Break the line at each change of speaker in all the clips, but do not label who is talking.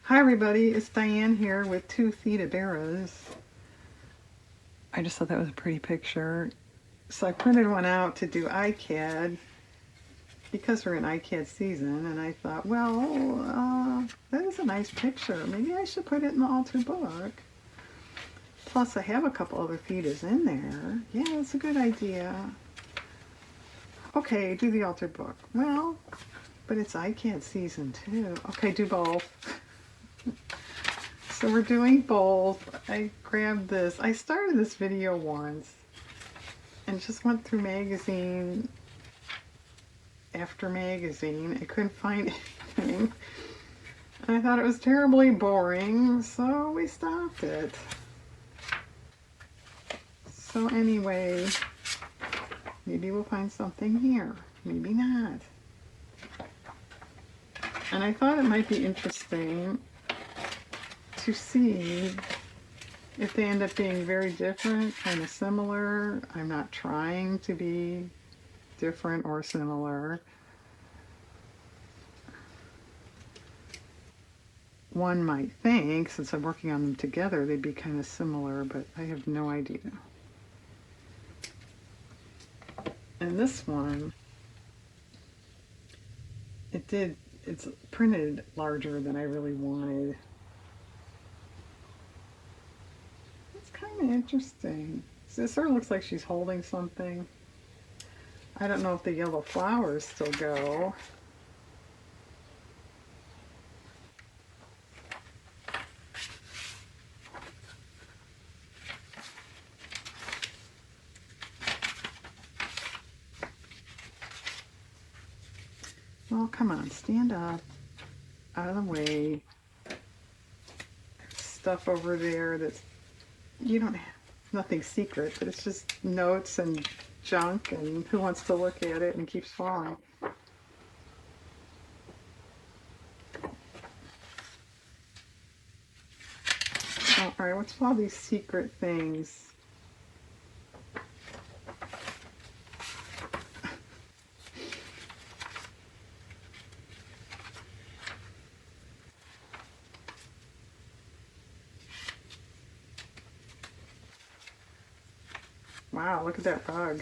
Hi everybody, it's Diane here with 2 Theta I just thought that was a pretty picture. So I printed one out to do ICAD because we're in ICAD season, and I thought, well, that is a nice picture. Maybe I should put it in the altar book. Plus I have a couple other thetas in there. Yeah, it's a good idea. Okay, do the altar book. Well, but it's ICAD season too. Okay, do both. So we're doing both. I grabbed this. I started this video once and just went through magazine after magazine. I couldn't find anything. I thought it was terribly boring, so we stopped it. So anyway, maybe we'll find something here. Maybe not. And I thought it might be interesting to see if they end up being very different, kind of similar. I'm not trying to be different or similar. One might think, since I'm working on them together, they'd be kind of similar, but I have no idea. And this one, it's printed larger than I really wanted. It's kind of interesting. So it sort of looks like she's holding something. I don't know if the yellow flowers still go. Well, come on, stand up, out of the way. Stuff over there that's, you don't have, nothing secret, but it's just notes and junk, and who wants to look at it, and keeps falling. Oh, all right, what's all these secret things? Wow, look at that rug.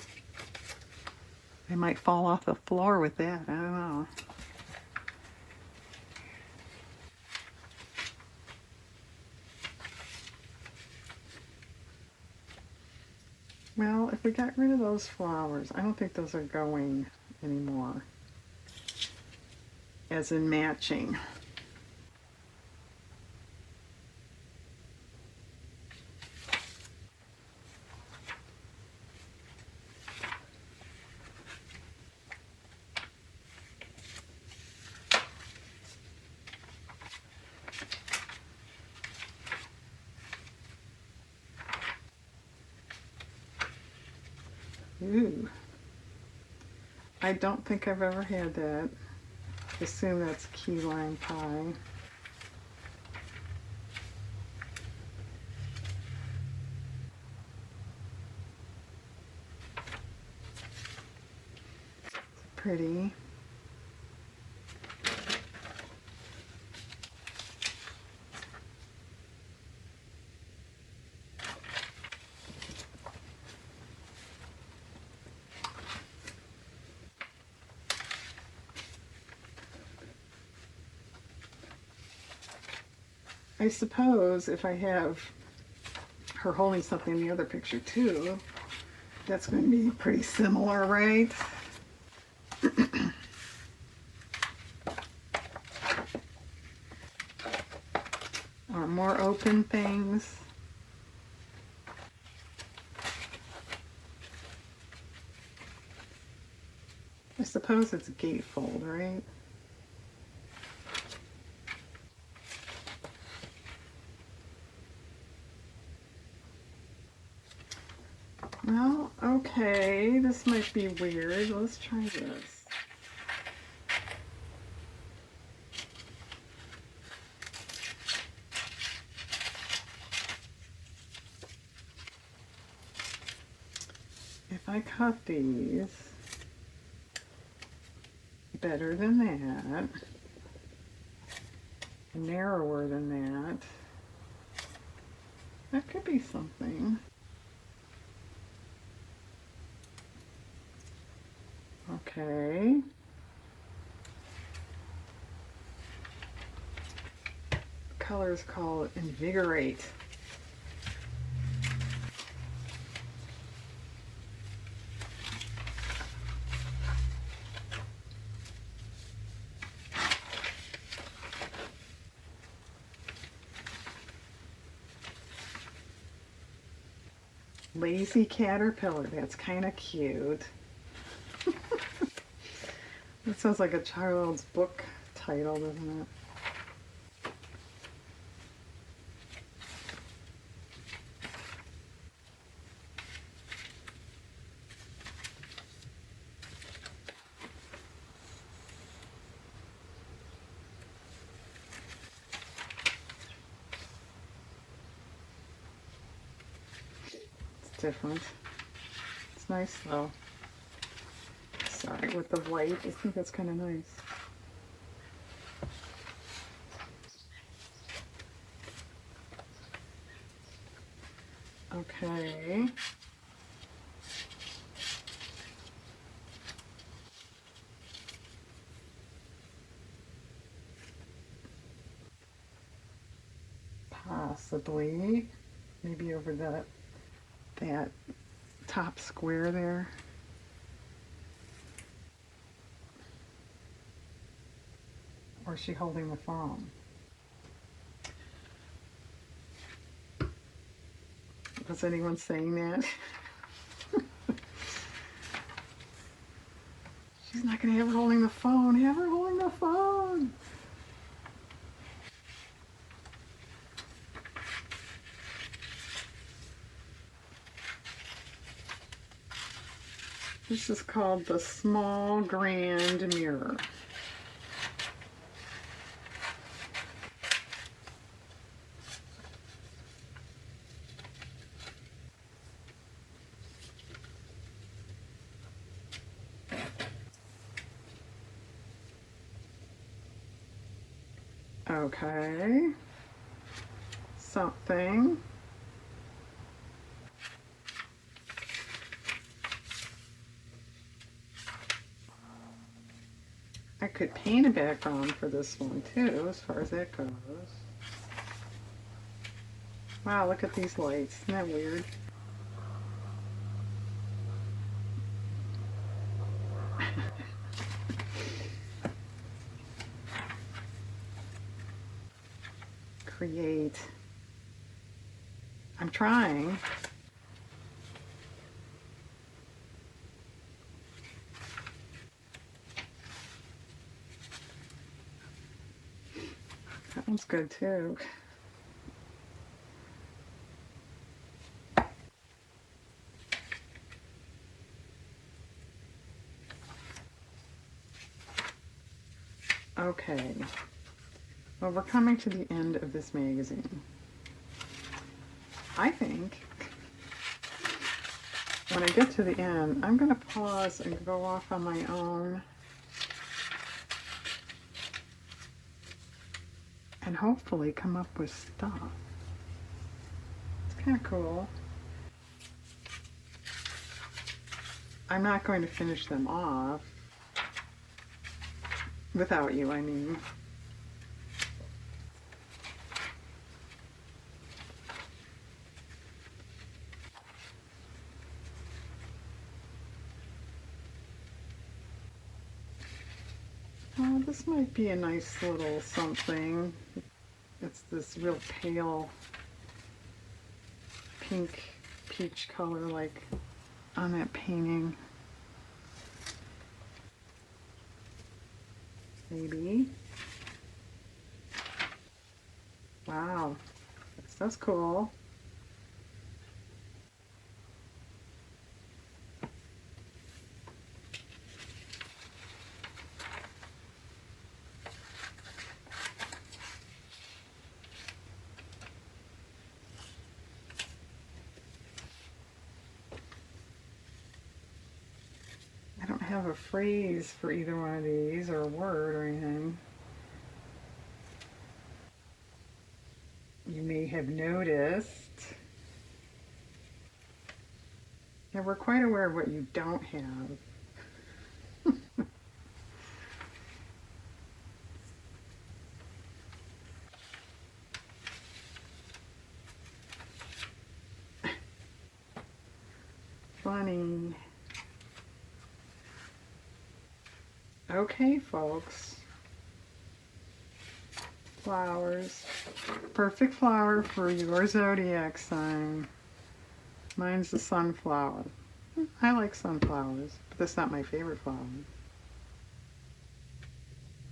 I might fall off the floor with that. I don't know. Well, if we got rid of those flowers, I don't think those are going anymore. As in matching. Ooh. I don't think I've ever had that. I assume that's key lime pie. It's pretty. I suppose if I have her holding something in the other picture too, that's going to be pretty similar, right? Or more open things. I suppose it's a gatefold, right? Well, okay, this might be weird. Let's try this. If I cut these better than that, narrower than that. That could be something. Okay. The color is called Invigorate. Lazy Caterpillar. That's kind of cute. That sounds like a child's book title, doesn't it? It's different. It's nice though. Sorry, with the white, I think that's kind of nice. Okay. Possibly. Maybe over that top square there. Or is she holding the phone? Was anyone saying that? She's not going to have her holding the phone. Have her holding the phone. This is called the Small Grand Mirror. Okay. Something. I could paint a background for this one too, as far as that goes. Wow, look at these lights. Isn't that weird? Create. I'm trying. That one's good too. Okay. Well, we're coming to the end of this magazine. I think when I get to the end, I'm going to pause and go off on my own and hopefully come up with stuff. It's kind of cool. I'm not going to finish them off without you, I mean. Oh, this might be a nice little something. It's this real pale pink peach color like on that painting. Maybe. Wow, that's cool. I don't have a phrase for either one of these or a word or anything. you may have noticed. Yeah, we're quite aware of what you don't have. Funny. Okay, folks. Flowers. Perfect flower for your zodiac sign. Mine's the sunflower. I like sunflowers, but that's not my favorite flower.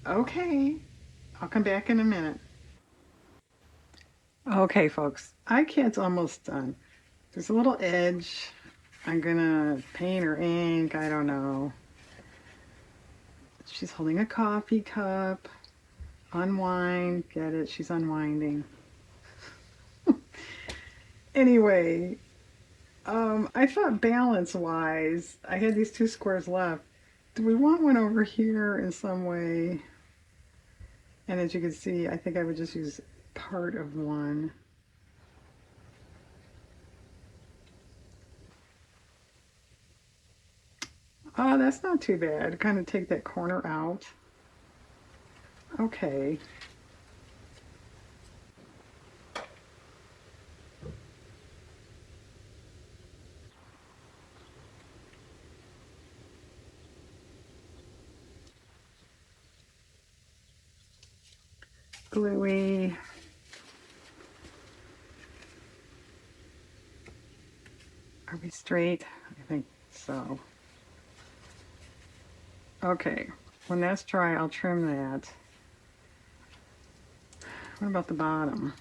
Okay, I'll come back in a minute. Okay, folks, ICAD's almost done. There's a little edge. I'm gonna paint or ink, I don't know. She's holding a coffee cup. Unwind, get it? She's unwinding. Anyway, I thought balance-wise, I had these two squares left. Do we want one over here in some way? And as you can see, I think I would just use part of one. Oh, that's not too bad. Kind of take that corner out. Okay. Gluey. Are we straight? I think so. Okay. When that's dry, I'll trim that. What about the bottom?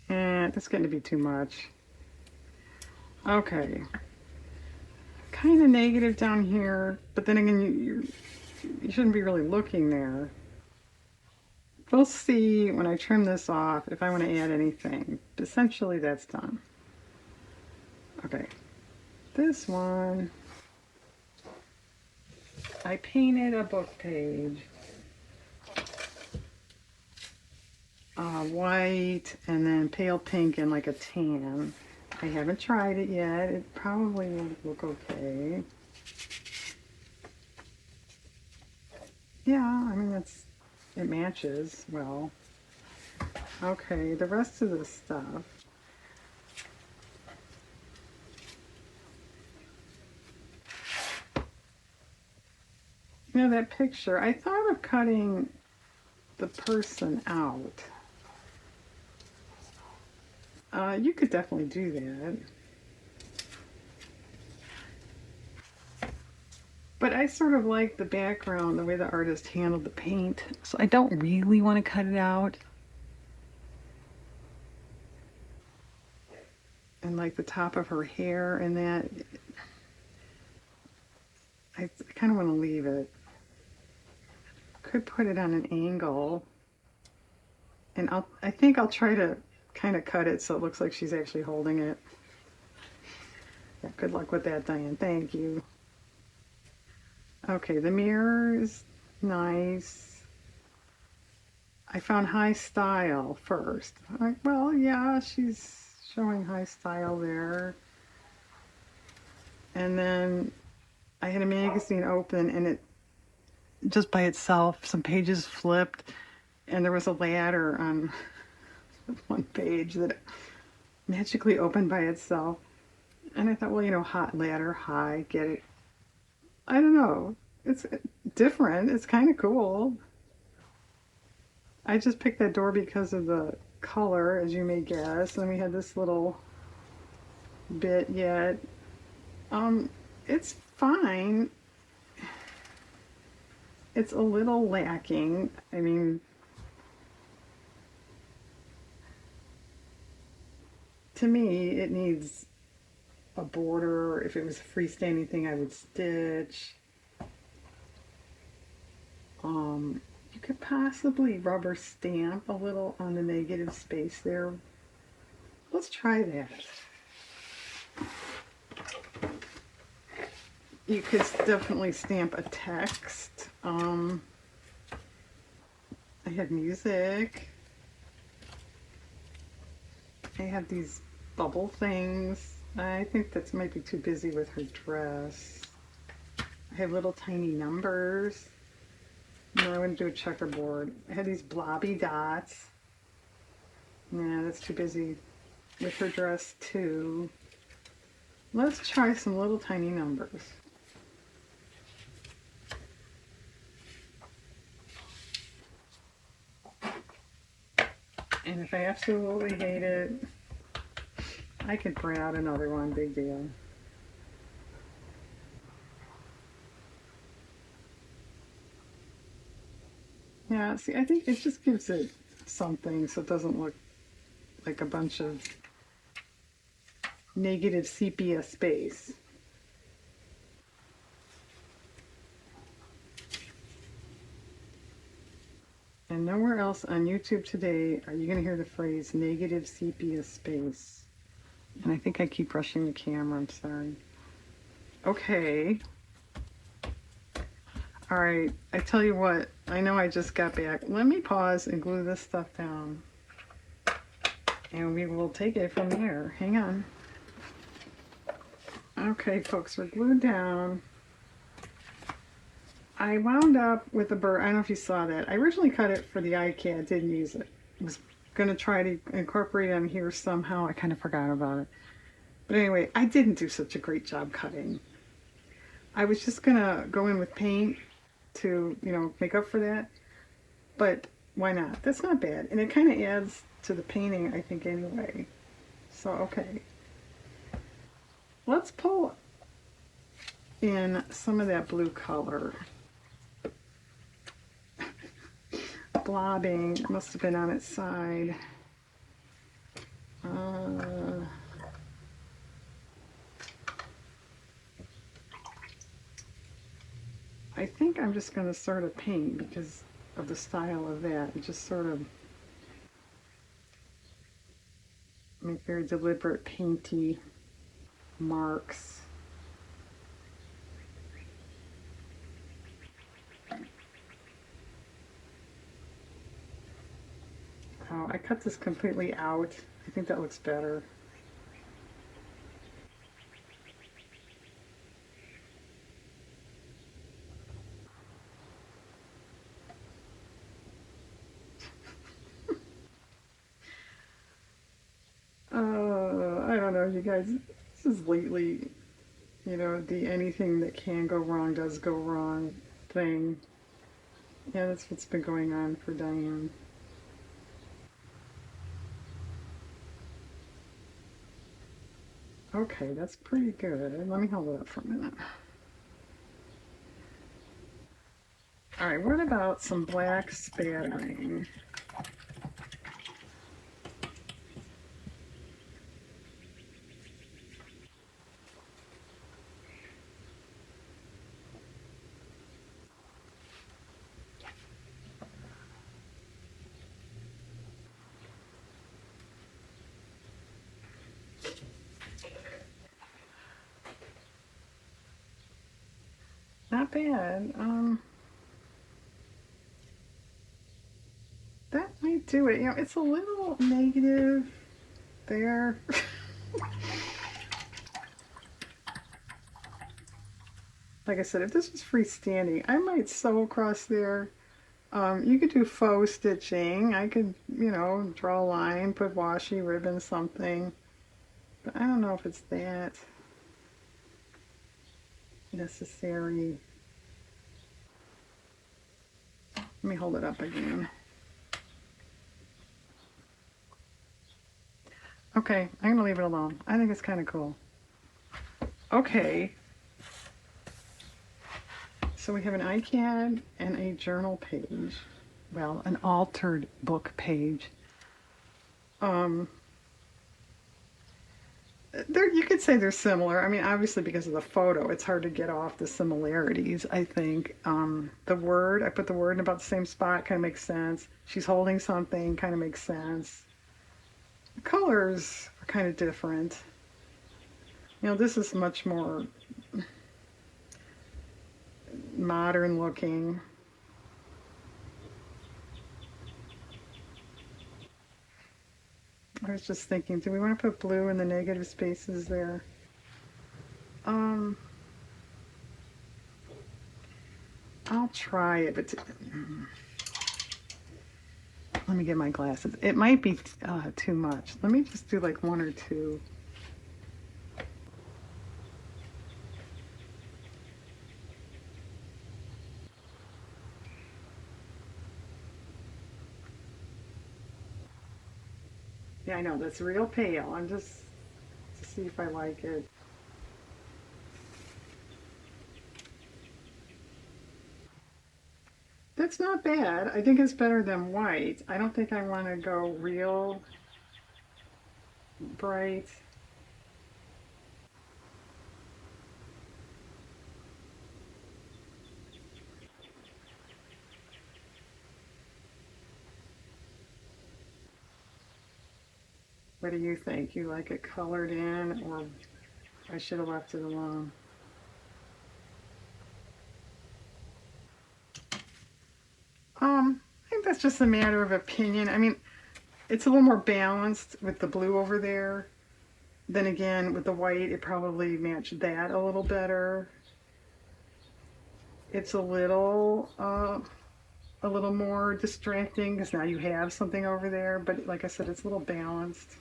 That's getting to be too much. Okay. Kind of negative down here, but then again, you shouldn't be really looking there. We'll see when I trim this off if I want to add anything. But essentially, that's done. Okay. This one, I painted a book page. White and then pale pink and like a tan. I haven't tried it yet. It probably will look okay. Yeah, I mean, it matches well. Okay, the rest of the stuff. You know, that picture, I thought of cutting the person out. You could definitely do that. But I sort of like the background, the way the artist handled the paint. So I don't really want to cut it out. And like the top of her hair and that. I kind of want to leave it. Could put it on an angle. And I think I'll try to kind of cut it so it looks like she's actually holding it. Yeah, good luck with that, Diane. Thank you. Okay, the mirror is nice. I found high style first. Well, yeah, she's showing high style there. And then I had a magazine open and it just by itself, some pages flipped and there was a ladder on one page that magically opened by itself. And I thought, well, you know, hot ladder, high, get it. I don't know. It's different. It's kind of cool. I just picked that door because of the color, as you may guess. And we had this little bit yet. It's fine. It's a little lacking. I mean, to me, it needs a border. If it was a freestanding thing, I would stitch. You could possibly rubber stamp a little on the negative space there. Let's try that. You could definitely stamp a text. I have music. I have these bubble things. I think that's might be too busy with her dress. I have little tiny numbers. No, I wouldn't do a checkerboard. I have these blobby dots. Yeah, that's too busy with her dress too. Let's try some little tiny numbers. And if I absolutely hate it, I could print out another one, big deal. Yeah, see, I think it just gives it something so it doesn't look like a bunch of negative sepia space. And nowhere else on YouTube today are you going to hear the phrase negative sepia space. And I think I keep rushing the camera, I'm sorry. Okay. All right, I tell you what, I know I just got back. Let me pause and glue this stuff down. And we will take it from there. Hang on. Okay, folks, we're glued down. I wound up with a burr. I don't know if you saw that. I originally cut it for the ICAD, didn't use it. I was going to try to incorporate it on here somehow. I kind of forgot about it. But anyway, I didn't do such a great job cutting. I was just going to go in with paint to, make up for that. But why not? That's not bad. And it kind of adds to the painting, I think, anyway. So, okay. Let's pull in some of that blue color. Blobbing. It must have been on its side. I think I'm just going to sort of paint because of the style of that. And just sort of make very deliberate painty marks. Oh, I cut this completely out. I think that looks better. I don't know, you guys. This is lately, the anything that can go wrong does go wrong thing. Yeah, that's what's been going on for Diane. Okay, that's pretty good. Let me hold it up for a minute. All right, what about some black spattering? Not bad. That might do it. It's a little negative there. Like I said, if this was freestanding, I might sew across there. You could do faux stitching. I could, draw a line, put washi ribbon, something. But I don't know if it's that necessary. Let me hold it up again. Okay, I'm going to leave it alone. I think it's kind of cool. Okay. So we have an ICAD and a journal page. Well, an altered book page. You could say they're similar. I mean, obviously because of the photo, it's hard to get off the similarities, I think. The word, I put the word in about the same spot, kind of makes sense. She's holding something, kind of makes sense. The colors are kind of different. This is much more modern looking. I was just thinking, do we want to put blue in the negative spaces there? I'll try it, but let me get my glasses. It might be too much. Let me just do like one or two. Yeah, I know, that's real pale. I'm just to see if I like it. That's not bad. I think it's better than white. I don't think I want to go real bright. What do you think? You like it colored in, or I should have left it alone? I think that's just a matter of opinion. I mean, it's a little more balanced with the blue over there. Then again, with the white, it probably matched that a little better. It's a little more distracting because now you have something over there. But like I said, it's a little balanced.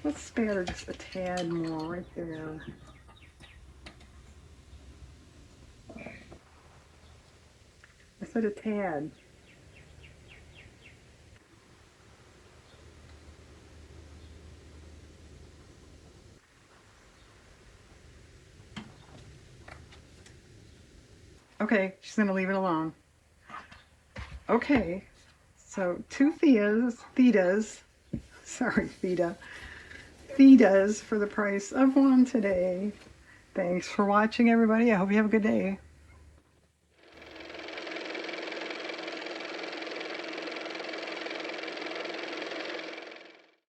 Let's spatter just a tad more right there. I said a tad. Okay, she's gonna leave it alone. Okay, so two thetas, sorry, thetas for the price of one today. Thanks for watching, everybody. I hope you have a good day.